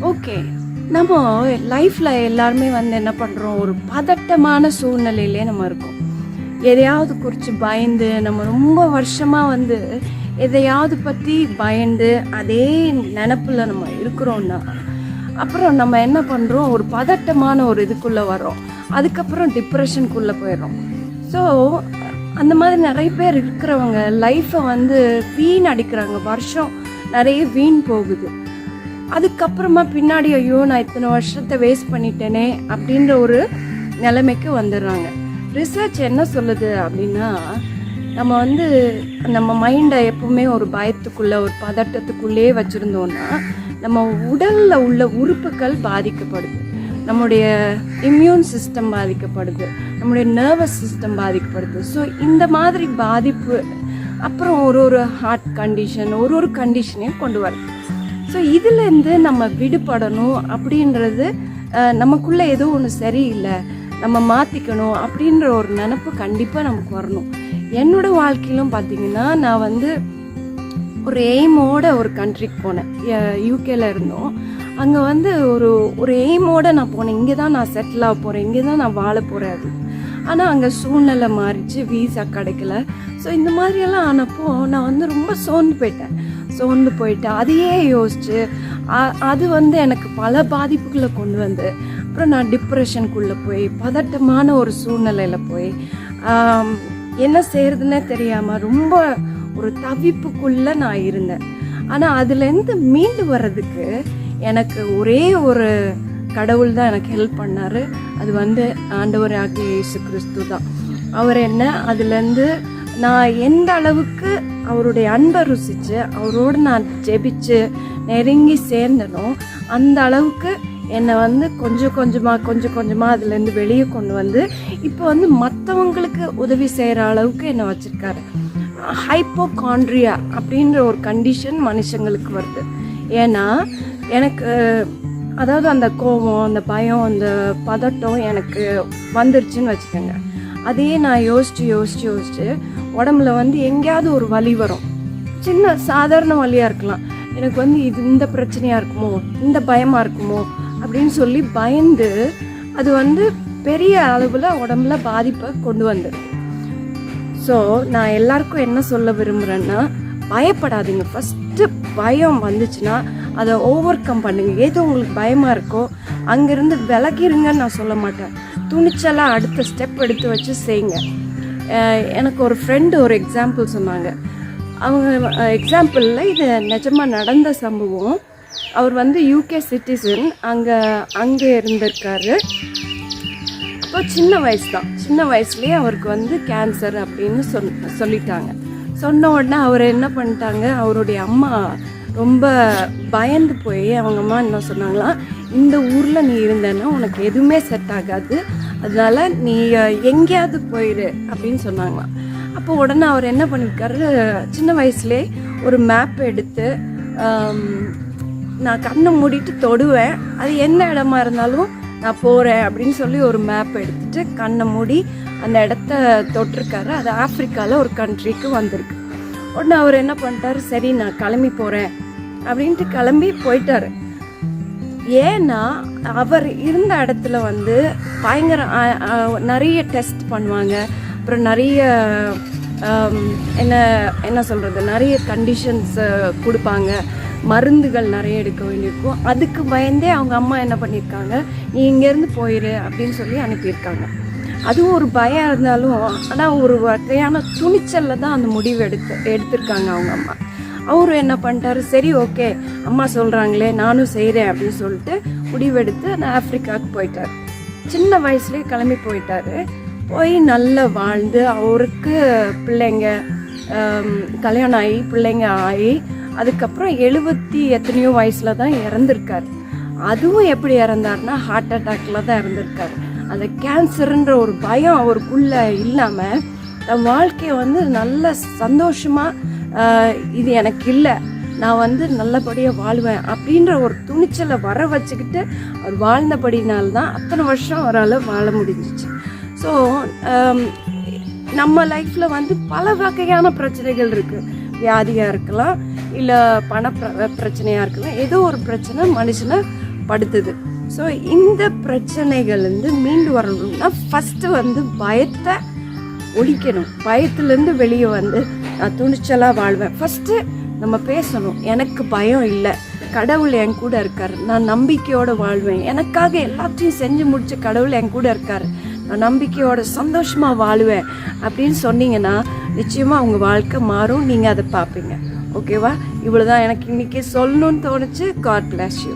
Okay. நம்ம லைஃப்பில் எல்லாருமே வந்து என்ன பண்ணுறோம், ஒரு பதட்டமான சூழ்நிலையிலே நம்ம இருக்கோம். எதையாவது குறித்து பயந்து, நம்ம ரொம்ப வருஷமாக வந்து எதையாவது பற்றி பயந்து அதே நினப்பில் நம்ம இருக்கிறோன்னா, அப்புறம் நம்ம என்ன பண்ணுறோம், ஒரு பதட்டமான ஒரு இதுக்குள்ளே வரோம். அதுக்கப்புறம் டிப்ரெஷனுக்குள்ளே போயிடுறோம். ஸோ அந்த மாதிரி நிறைய பேர் இருக்கிறவங்க லைஃப்பை வந்து வீண் அடிக்கிறாங்க. வருஷம் நிறைய வீண் போகுது. அதுக்கப்புறமா பின்னாடி ஐயோ நான் இத்தனை வருஷத்தை வேஸ்ட் பண்ணிட்டேனே அப்படின்ற ஒரு நிலைமைக்கு வந்துடுறாங்க. ரிசர்ச் என்ன சொல்லுது அப்படின்னா, நம்ம வந்து நம்ம மைண்டை எப்பவுமே ஒரு பயத்துக்குள்ளே ஒரு பதட்டத்துக்குள்ளேயே வச்சுருந்தோன்னா நம்ம உடலில் உள்ள உறுப்புகள் பாதிக்கப்படுது. நம்முடைய இம்யூன் சிஸ்டம் பாதிக்கப்படுது, நம்முடைய நர்வஸ் சிஸ்டம் பாதிக்கப்படுது. ஸோ இந்த மாதிரி பாதிப்பு அப்புறம் ஒரு ஹார்ட் கண்டிஷன் ஒரு கண்டிஷனையும் கொண்டு வருது. ஸோ இதுலேருந்து நம்ம விடுபடணும் அப்படின்றது, நமக்குள்ளே ஏதோ ஒன்று சரியில்லை, நம்ம மாற்றிக்கணும் அப்படின்ற ஒரு நினப்பு கண்டிப்பாக நமக்கு வரணும். என்னோடய வாழ்க்கையிலும் பார்த்திங்கன்னா, நான் வந்து ஒரு எய்மோட ஒரு கண்ட்ரிக்கு போனேன். யூகேல இருந்தோம். அங்கே வந்து ஒரு எய்மோடு நான் போனேன். இங்கே தான் நான் செட்டில் ஆக போகிறேன், இங்கே தான் நான் வாழ போகிறேன் அது. ஆனால் அங்கே சூழ்நிலை மாறிச்சு, வீசா கிடைக்கல. ஸோ இந்த மாதிரியெல்லாம் ஆனப்போ நான் வந்து ரொம்ப சோர்ந்து போயிட்டேன். அதையே யோசிச்சு அது வந்து எனக்கு பல பாதிப்புகளை கொண்டு வந்து அப்புறம் நான் டிப்ரெஷனுக்குள்ளே போய் பதட்டமான ஒரு சூழ்நிலையில் போய் என்ன செய்கிறதுன்னே தெரியாமல் ரொம்ப ஒரு தவிப்புக்குள்ளே நான் இருந்தேன். ஆனால் அதுலேருந்து மீண்டு வர்றதுக்கு எனக்கு ஒரே ஒரு கடவுள் தான் எனக்கு ஹெல்ப் பண்ணார். அது வந்து ஆண்டவராகிய இயேசு கிறிஸ்து தான். அவர் என்ன அதுலேருந்து நான் எந்த அளவுக்கு அவருடைய அன்பை ருசித்து அவரோடு நான் ஜெபிச்சு நெருங்கி சேர்ந்தனோ அந்த அளவுக்கு என்னை வந்து கொஞ்சம் கொஞ்சமாக அதுலேருந்து வெளியே கொண்டு வந்து இப்போ வந்து மற்றவங்களுக்கு உதவி செய்கிற அளவுக்கு என்னை வச்சுருக்காரு. ஹைப்போகாண்ட்ரியா அப்படின்ற ஒரு கண்டிஷன் மனுஷங்களுக்கு வருது. ஏன்னா எனக்கு அதாவது அந்த கோபம், அந்த பயம், அந்த பதட்டம் எனக்கு வந்துருச்சுன்னு வச்சுக்கோங்க. அதையே நான் யோசிச்சு உடம்புல வந்து எங்கேயாவது ஒரு வலி வரும். சின்ன சாதாரண வலியாக இருக்கலாம். எனக்கு வந்து இந்த பிரச்சனையாக இருக்குமோ, இந்த பயமாக இருக்குமோ அப்படின்னு சொல்லி பயந்து அது வந்து பெரிய அளவில் உடம்புல பாதிப்பை கொண்டு வந்துடும். ஸோ நான் எல்லாருக்கும் என்ன சொல்ல விரும்புகிறேன்னா, பயப்படாதீங்க. ஃபஸ்ட்டு பயம் வந்துச்சுன்னா அதை ஓவர் கம் பண்ணுங்க. ஏதோ உங்களுக்கு பயமாக இருக்கோ அங்கேருந்து விலகிருங்கன்னு நான் சொல்ல மாட்டேன். துணிச்சலாக அடுத்த ஸ்டெப் எடுத்து வச்சு செய்யுங்க. எனக்கு ஒரு ஃப்ரெண்டு ஒரு எக்ஸாம்பிள் சொன்னாங்க. அவங்க எக்ஸாம்பிளில் இது நிஜமாக நடந்த சம்பவம். அவர் வந்து யூகே சிட்டிசன், அங்கே இருந்திருக்காரு. அப்போ சின்ன வயசுலேயே அவருக்கு வந்து கேன்சர் அப்படின்னு சொல்லிட்டாங்க. சொன்ன உடனே அவர் என்ன பண்ணிட்டாங்க, அவருடைய அம்மா ரொம்ப பயந்து போய் அவங்க அம்மா என்ன சொன்னாங்களாம், இந்த ஊரில் நீ இருந்தேன்னா உனக்கு எதுவுமே செட் ஆகாது, அதனால நீ எங்கேயாவது போயிடு அப்படின்னு சொன்னாங்களாம். அப்போ உடனே அவர் என்ன பண்ணியிருக்காரு, சின்ன வயசுலே ஒரு மேப் எடுத்து நான் கண்ணை மூடிட்டு தொடுவேன், அது என்ன இடமா இருந்தாலும் நான் போகிறேன் அப்படின்னு சொல்லி ஒரு மேப் எடுத்துட்டு கண்ணை மூடி அந்த இடத்த தொட்டிருக்காரு. அது ஆப்பிரிக்காவில் ஒரு கண்ட்ரிக்கு வந்திருக்கு. உடனே அவர் என்ன பண்ணிட்டாரு, சரி நான் கிளம்பி போகிறேன் அப்படின்ட்டு கிளம்பி போயிட்டாரு. ஏன்னா அவர் இருந்த இடத்துல வந்து பயங்கர நிறைய டெஸ்ட் பண்ணுவாங்க, அப்புறம் நிறைய என்ன சொல்கிறது, நிறைய கண்டிஷன்ஸ் கொடுப்பாங்க, மருந்துகள் நிறைய எடுக்க வேண்டியிருக்கும். அதுக்கு பயந்தே அவங்க அம்மா என்ன பண்ணியிருக்காங்க, நீ இங்கேருந்து போயிரு அப்படின்னு சொல்லி அனுப்பியிருக்காங்க. அதுவும் ஒரு பயம் இருந்தாலும், ஆனால் ஒரு வகையான துணிச்சலில் தான் அந்த முடிவு எடுத்திருக்காங்க அவங்க அம்மா. அவரும் என்ன பண்ணிட்டாரு, சரி ஓகே அம்மா சொல்கிறாங்களே நானும் செய்கிறேன் அப்படின்னு சொல்லிட்டு முடிவெடுத்து நான் ஆப்பிரிக்காவுக்கு போயிட்டார். சின்ன வயசுலேயே கிளம்பி போயிட்டார். போய் நல்லா வாழ்ந்து அவருக்கு பிள்ளைங்க கல்யாணம் ஆகி பிள்ளைங்க ஆகி அதுக்கப்புறம் 70 எத்தனையோ வயசில் தான் இறந்துருக்கார். அதுவும் எப்படி இறந்தாருன்னா ஹார்ட் அட்டாக்ல தான் இறந்துருக்காரு. அந்த கேன்சருன்ற ஒரு பயம் அவருக்குள்ளே இல்லாமல் தன் வாழ்க்கையை வந்து நல்ல சந்தோஷமாக இது எனக்கு இல்லை, நான் வந்து நல்லபடியாக வாழ்வேன் அப்படின்ற ஒரு துணிச்சலை வர வச்சுக்கிட்டு அவர் வாழ்ந்தபடினால்தான் அத்தனை வருஷம் அவரால் வாழ முடிஞ்சிச்சு. ஸோ நம்ம லைஃப்பில் வந்து பல வகையான பிரச்சனைகள் இருக்குது. வியாதியாக இருக்கலாம், இல்லை பிரச்சனையாக இருக்கலாம், ஏதோ ஒரு பிரச்சனை மனுஷனை படுத்துது. ஸோ இந்த பிரச்சனைகள்லேருந்து மீண்டு வரணும்னா ஃபஸ்ட்டு வந்து பயத்தை ஒழிக்கணும். பயத்துலேருந்து வெளியே வந்து நான் துணிச்சலாக வாழ்வேன். ஃபஸ்ட்டு நம்ம பேசணும், எனக்கு பயம் இல்லை, கடவுள் என் கூட இருக்கார், நான் நம்பிக்கையோடு வாழ்வேன், எனக்காக எல்லாத்தையும் செஞ்சு முடிச்ச கடவுள் என் கூட இருக்கார், நான் நம்பிக்கையோட சந்தோஷமாக வாழுவேன் அப்படின்னு சொன்னீங்கன்னா நிச்சயமாக உங்கள் வாழ்க்கை மாறும். நீங்கள் அதை பார்ப்பீங்க. ஓகேவா? இவ்வளோதான் எனக்கு இன்றைக்கி சொல்லணும்னு தோணுச்சு. God bless you.